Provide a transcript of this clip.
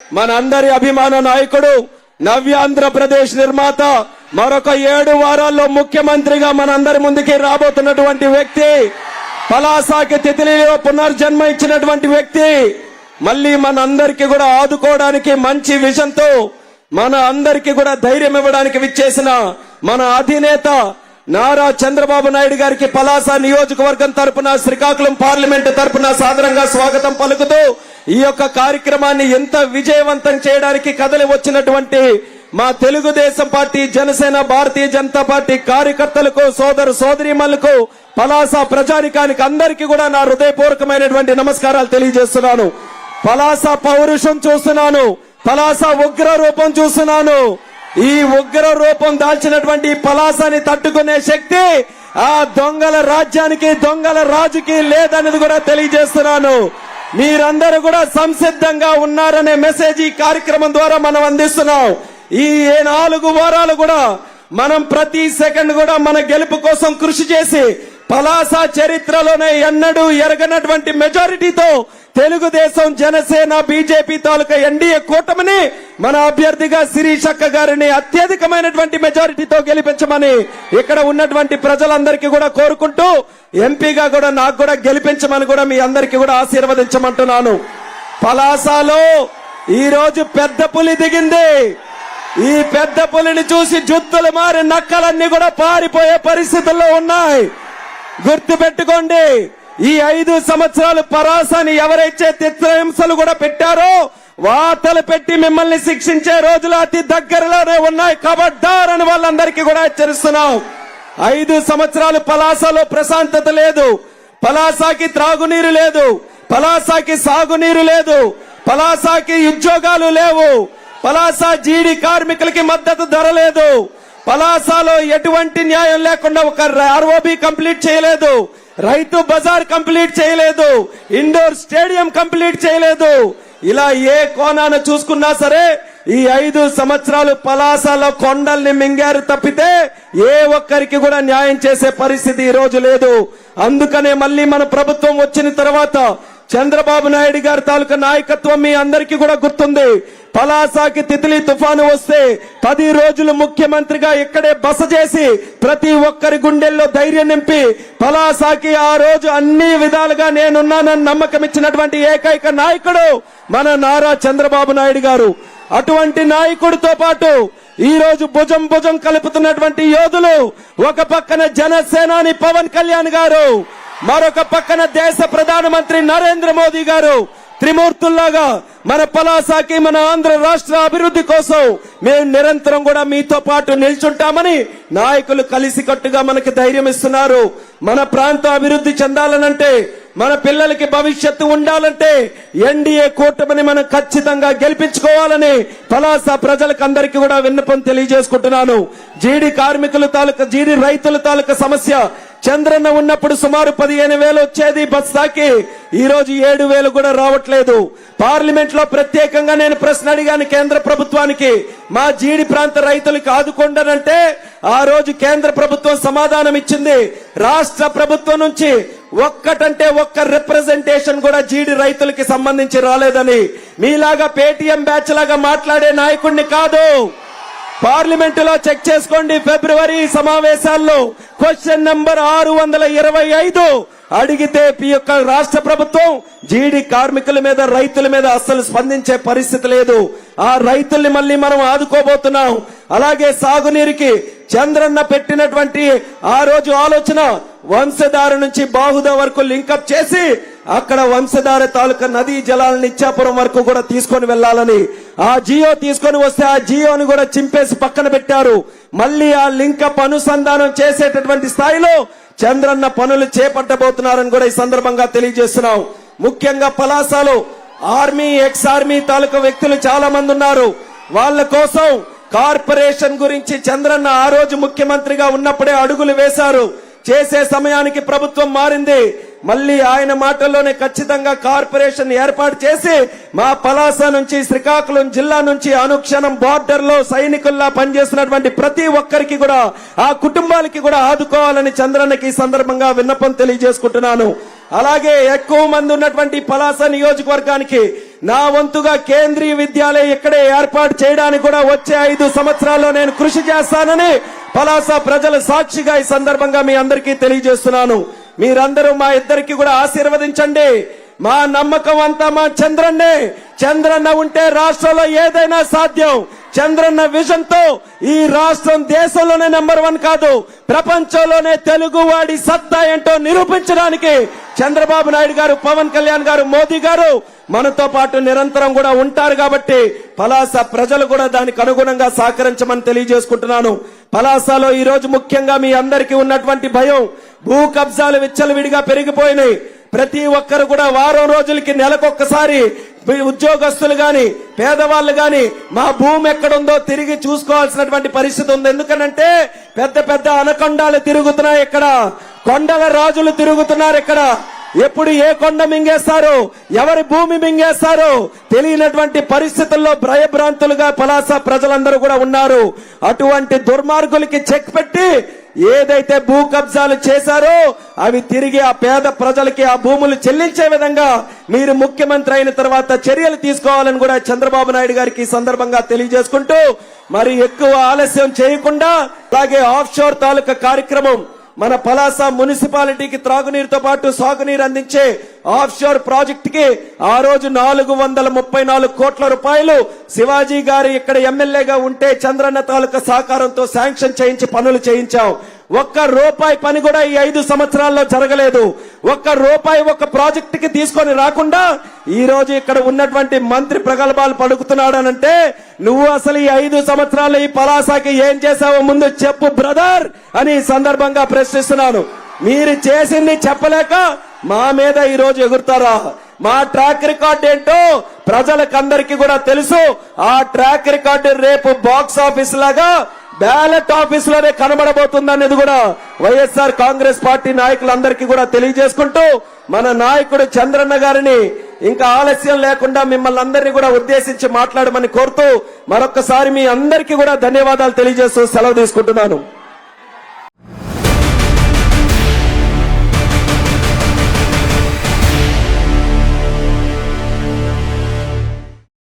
మన అందరి అభిమాన నాయకుడు నవ్యాంధ్రప్రదేశ్ నిర్మాత మరొక 7 వారాల్లో ముఖ్యమంత్రిగా మనందరి ముందుకి రాబోతున్నటువంటి వ్యక్తి, పలాసాకి తితిలిలో పునర్జన్మ ఇచ్చినటువంటి వ్యక్తి, మళ్ళీ మన అందరికి కూడా ఆదుకోవడానికి మంచి విజన్తో మన అందరికి కూడా ధైర్యం ఇవ్వడానికి విచ్చేసిన మన అధినేత నారా చంద్రబాబు నాయుడు గారికి పలాస నియోజకవర్గం తరపున, శ్రీకాకుళం పార్లమెంట్ తరపున సాదరంగా స్వాగతం పలుకుతూ ఈ యొక్క కార్యక్రమాన్ని ఎంత విజయవంతం చేయడానికి కదలి వచ్చినటువంటి మా తెలుగుదేశం పార్టీ, జనసేన, భారతీయ జనతా పార్టీ కార్యకర్తలకు, సోదరు సోదరీమణులకు, పలాస ప్రజానికానికి అందరికీ కూడా నా హృదయపూర్వకమైనటువంటి నమస్కారాలు తెలియజేస్తున్నాను. పలాస పౌరుషం చూస్తున్నాను, పలాస ఉగ్ర రూపం చూస్తున్నాను. ఈ ఉగ్ర రూపం దాల్చినటువంటి పలాసని తట్టుకునే శక్తి ఆ దొంగల రాజ్యానికి, దొంగల రాజుకి లేదనేది కూడా తెలియజేస్తున్నాను. మీరందరూ కూడా సంసిద్ధంగా ఉన్నారనే మెసేజ్ ఈ కార్యక్రమం ద్వారా మనం అందిస్తున్నాం. ఈ 4 వారాలు కూడా మనం ప్రతి సెకండ్ కూడా మన గెలుపు కోసం కృషి చేసి పలాస చరిత్రలోనే ఎన్నడూ ఎరగనటువంటి మెజారిటీతో తెలుగుదేశం, జనసేన, బీజేపీ తాలూకా ఎన్డీఏ కూటమిని మన అభ్యర్థిగా శిరీష్ అక్క గారిని అత్యధికమైనటువంటి మెజారిటీతో గెలిపించమని ఇక్కడ ఉన్నటువంటి ప్రజలందరికీ కూడా కోరుకుంటూ, ఎంపీగా కూడా నాకు కూడా గెలిపించమని కూడా మీ అందరికీ కూడా ఆశీర్వదించమంటున్నాను. పలాసలో ఈ రోజు పెద్ద పులి దిగింది. ఈ పెద్ద పులిని చూసి జుత్తులు మారి నక్కలన్నీ కూడా పారిపోయే పరిస్థితుల్లో ఉన్నాయి. గుర్తు పెట్టుకోండి, ఈ 5 సంవత్సరాలు పలాసని ఎవరైతే చిత్రహింసలు కూడా పెట్టారో వార్తలు పెట్టి మిమ్మల్ని శిక్షించే రోజులు అతి దగ్గరలోనే ఉన్నాయి. ఖబర్దార్ అని వాళ్ళందరికీ కూడా హెచ్చరిస్తున్నాం. 5 సంవత్సరాలు పలాసలో ప్రశాంతత లేదు, పలాసకి త్రాగునీరు లేదు, పలాసకి సాగునీరు లేదు, పలాసకి ఉద్యోగాలు లేవు, పలాస జీడి కార్మికులకి మద్దతు ధర లేదు, పలాసలో ఎటువంటి న్యాయం లేకుండా ఒక ఆర్ఓబి కంప్లీట్ చేయలేదు, రైతు బజార్ కంప్లీట్ చేయలేదు, ఇండోర్ స్టేడియం కంప్లీట్ చేయలేదు. ఇలా ఏ కోణాన చూసుకున్నా సరే ఈ 5 సంవత్సరాలు పలాసలో కొండల్ని మింగారు తప్పితే ఏ ఒక్కరికి కూడా న్యాయం చేసే పరిస్థితి ఈ రోజు లేదు. అందుకనే మళ్ళీ మన ప్రభుత్వం వచ్చిన తర్వాత చంద్రబాబు నాయుడు గారి తాలూకా నాయకత్వం మీ అందరికీ కూడా గుర్తుంది. పలాసకి తితిలి తుఫాను వస్తే 10 రోజులు ముఖ్యమంత్రిగా ఇక్కడే బస చేసి ప్రతి ఒక్కరి గుండెల్లో ధైర్యం నింపి పలాసకి ఆ రోజు అన్ని విధాలుగా నేనున్నానని నమ్మకం ఇచ్చినటువంటి ఏకైక నాయకుడు మన నారా చంద్రబాబు నాయుడు గారు. అటువంటి నాయకుడితో పాటు ఈ రోజు భుజం భుజం కలుపుతున్నటువంటి యోధులు, ఒక పక్కన జనసేనాని పవన్ కళ్యాణ్ గారు, మరొక పక్కన దేశ ప్రధానమంత్రి నరేంద్ర మోదీ గారు. త్రిమూర్తుల్లాగా మన పలాసకి, మన ఆంధ్ర రాష్ట్ర అభివృద్ధి కోసం మేము నిరంతరం కూడా మీతో పాటు నిల్చుంటామని నాయకులు కలిసికట్టుగా మనకి ధైర్యం ఇస్తున్నారు. మన ప్రాంతం అభివృద్ధి చెందాలనంటే, మన పిల్లలకి భవిష్యత్తు ఉండాలంటే ఎన్డీఏ కూటమిని మనం ఖచ్చితంగా గెలిపించుకోవాలని పలాస ప్రజలకు అందరికీ కూడా విన్నపం తెలియజేసుకుంటున్నాను. జీడి కార్మికుల తాలూకా, జీడి రైతుల తాలూకా సమస్య చంద్రన్న ఉన్నప్పుడు సుమారు 15,000 వచ్చేది బస్తాకి, ఈ రోజు 7,000 కూడా రావట్లేదు. పార్లమెంట్ లో ప్రత్యేకంగా నేను ప్రశ్న అడిగాను కేంద్ర ప్రభుత్వానికి, మా జీడి ప్రాంత రైతులకు ఆదుకోండనంటే ఆ రోజు కేంద్ర ప్రభుత్వం సమాధానం ఇచ్చింది, రాష్ట్ర ప్రభుత్వం నుంచి ఒక్క రిప్రజెంటేషన్ కూడా జీడి రైతులకి సంబంధించి రాలేదని. మీలాగా పేటీఎం బ్యాచ్ లాగా మాట్లాడే నాయకుడిని కాదు. పార్లమెంట్ లో చెక్ చేసుకోండి, ఫిబ్రవరి సమావేశాల్లో క్వశ్చన్ నంబర్ 625 అడిగితే ఈ యొక్క రాష్ట్ర ప్రభుత్వం జీడి కార్మికుల మీద, రైతుల మీద అస్సలు స్పందించే పరిస్థితి లేదు. ఆ రైతుల్ని మళ్ళీ మనం ఆదుకోబోతున్నాం. అలాగే సాగునీరుకి చంద్రన్న పెట్టినటువంటి ఆ రోజు ఆలోచన, వంశధార నుంచి బాహుదా వరకు లింకప్ చేసి అక్కడ వంశధార తాలూకా నదీ జలాలను ఇచ్చాపురం వరకు కూడా తీసుకొని వెళ్లాలని ఆ జియో తీసుకొని వస్తే ఆ జియోని కూడా చింపేసి పక్కన పెట్టారు. మళ్ళీ ఆ లింకప్ అనుసంధానం చేసేటటువంటి స్థాయిలో చంద్రన్న పనులు చేపట్టబోతున్నారని కూడా ఈ సందర్భంగా తెలియజేస్తున్నాం. ముఖ్యంగా పలాసలో ఆర్మీ, ఎక్స్ ఆర్మీ తాలూకా వ్యక్తులు చాలా మంది ఉన్నారు. వాళ్ళ కోసం కార్పొరేషన్ గురించి చంద్రన్న ఆ రోజు ముఖ్యమంత్రిగా ఉన్నప్పుడే అడుగులు వేశారు. చేసే సమయానికి ప్రభుత్వం మారింది. మళ్ళీ ఆయన మాటల్లోనే ఖచ్చితంగా కార్పొరేషన్ ఏర్పాటు చేసి మా పలాస నుంచి, శ్రీకాకుళం జిల్లా నుంచి అనుక్షణం బార్డర్ లో సైనికుల్లా పనిచేస్తున్నటువంటి ప్రతి ఒక్కరికి కూడా, ఆ కుటుంబాలకి కూడా ఆదుకోవాలని చంద్రన్నకి ఈ సందర్భంగా విన్నపం తెలియజేసుకుంటున్నాను. అలాగే ఎక్కువ మంది ఉన్నటువంటి పలాస నియోజకవర్గానికి నా వంతుగా కేంద్రీయ విద్యాలయం ఇక్కడే ఏర్పాటు చేయడానికి కూడా వచ్చే 5 సంవత్సరాల్లో నేను కృషి చేస్తానని పలాస ప్రజల సాక్షిగా ఈ సందర్భంగా మీ అందరికీ తెలియజేస్తున్నాను. మీరందరూ మా ఇద్దరికి కూడా ఆశీర్వదించండి. మా నమ్మకం అంతా మా చంద్రన్నే. చంద్రన్న ఉంటే రాష్ట్రంలో ఏదైనా సాధ్యం. చంద్రన్న విజన్ తో ఈ రాష్ట్రం దేశంలోనే నెంబర్ 1 కాదు, ప్రపంచంలోనే తెలుగువాడి సత్తా ఏంటో నిరూపించడానికి చంద్రబాబు నాయుడు గారు, పవన్ కళ్యాణ్ గారు, మోదీ గారు మనతో పాటు నిరంతరం కూడా ఉంటారు. కాబట్టి పలాస ప్రజలు కూడా దానికి అనుగుణంగా సహకరించమని తెలియజేసుకుంటున్నాను. పలాసలో ఈ రోజు ముఖ్యంగా మీ అందరికీ ఉన్నటువంటి భయం, భూ కబ్జాలు విచ్చలవిడిగా పెరిగిపోయినాయి. ప్రతి ఒక్కరు కూడా వారం రోజులకి నెలకొక్కసారి ఉద్యోగస్తులు గాని పేదవాళ్లు గాని మా భూమి ఎక్కడుందో తిరిగి చూసుకోవాల్సినటువంటి పరిస్థితి ఉంది. ఎందుకనంటే పెద్ద పెద్ద అనకొండాలు తిరుగుతున్నాయి, ఇక్కడ కొండల రాజులు తిరుగుతున్నారు. ఇక్కడ ఎప్పుడు ఏ కొండ మింగేస్తారో, ఎవరి భూమి మింగేస్తారో తెలియనటువంటి పరిస్థితుల్లో భయభ్రాంతులుగా పలాస ప్రజలందరూ కూడా ఉన్నారు. అటువంటి దుర్మార్గులకి చెక్ పెట్టి ఏదైతే భూ కబ్జాలు చేశారో అవి తిరిగి ఆ పేద ప్రజలకి ఆ భూములు చెల్లించే విధంగా మీరు ముఖ్యమంత్రి అయిన తర్వాత చర్యలు తీసుకోవాలని కూడా చంద్రబాబు నాయుడు గారికి ఈ సందర్భంగా తెలియజేసుకుంటూ, మరి ఎక్కువ ఆలస్యం చేయకుండా అలాగే ఆఫ్ షోర్ తాలూకా కార్యక్రమం మన పలాస మున్సిపాలిటీకి త్రాగునీరుతో పాటు సాగునీరు అందించే ఆఫ్ షోర్ ప్రాజెక్ట్ కి ఆ రోజు 434 కోట్ల రూపాయలు శివాజీ గారు ఇక్కడ ఎమ్మెల్యేగా ఉంటే చంద్రన్న తాలూకా సహకారంతో శాంక్షన్ చేయించి పనులు చేయించాం. ఒక్క రూపాయి పని కూడా ఈ 5 సంవత్సరాల్లో జరగలేదు. ఒక్క రూపాయి ఒక్క ప్రాజెక్ట్ కి తీసుకొని రాకుండా ఈ రోజు ఇక్కడ ఉన్నటువంటి మంత్రి ప్రగల్భాలు పలుకుతున్నాడనంటే నువ్వు అసలు ఈ 5 సంవత్సరాల్లో ఈ పలాసకి ఏం చేశావో ముందు చెప్పు బ్రదర్ అని ఈ సందర్భంగా ప్రశ్నిస్తున్నాను. మీరు చేసింది చెప్పలేక మా మీద ఈ రోజు ఎగురుతారా? మా ట్రాక్ రికార్డ్ ఏంటో ప్రజలకందరికీ కూడా తెలుసు. ఆ ట్రాక్ రికార్డు రేపు బాక్స్ ఆఫీస్ లాగా బ్యాలెట్ ఆఫీస్ లోనే కనబడబోతుందనేది కూడా వైఎస్ఆర్ కాంగ్రెస్ పార్టీ నాయకులందరికీ కూడా తెలియజేసుకుంటూ, మన నాయకుడు చంద్రన్న గారిని ఇంకా ఆలస్యం లేకుండా మిమ్మల్ని అందరినీ కూడా ఉద్దేశించి మాట్లాడమని కోరుతూ మరొకసారి మీ అందరికీ కూడా ధన్యవాదాలు తెలియజేస్తూ సెలవు తీసుకుంటున్నాను.